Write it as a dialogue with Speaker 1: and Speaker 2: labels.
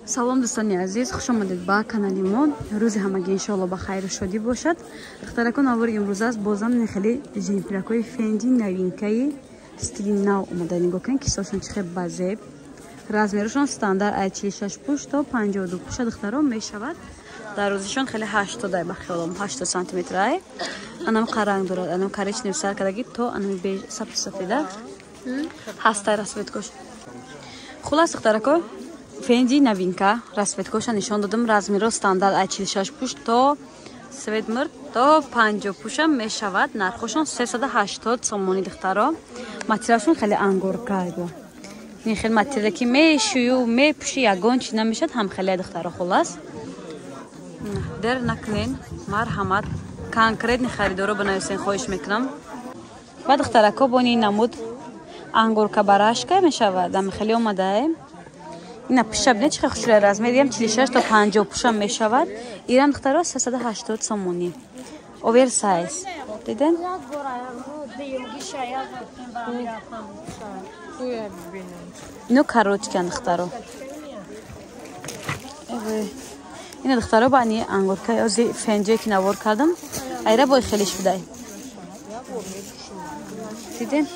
Speaker 1: салом дӯстони азиз, хуш омадед ба канали мо. рӯзи ҳамагӣ иншоалло ба хайру шодӣ бошад. духтаракон аввори имрӯз аст бозам нехели жемпиракои фенди новинкаи стили нав омада. нигоҳ кунед кисошон чӣ хел ба зеб. размерашон стандарт ай 46 пуш то 52 пуша духтарон мешавад. дарозишон хеле 80 ба хиёлом 80 сантиметр ай. анам қаранг дорад, анам коричнев саркадаги то анам беж сабти сафеда ҳастай расветкош. хулас духтаракон фенди новинка расветкоша нишон додам. размеро стандарт ай 46 пуш то светмир то 50 пуша мешавад. нархошон 380 сомони духтаро. материалшон хеле ангоркайго. ин хел материале ки мешӯю мепӯши ягон чи намешад ҳам хеле духтаро. хулас дер накунен, марҳамат, конкретни харидоро банависен хоҳиш мекунам. ва духтарако бони намуд ангорка барашка мешавад. ам хеле омадае. ина пуша бинед чӣ хушрӯи размери ам 46 то 50 пуша мешавад. ирам духтаро 380 сомони. оверсайз. диден? ину короткан духтаро. ина духтаро ба ани ангорка ёзи фенҷое ки навор кардам. айра бой хелиш будай. диден?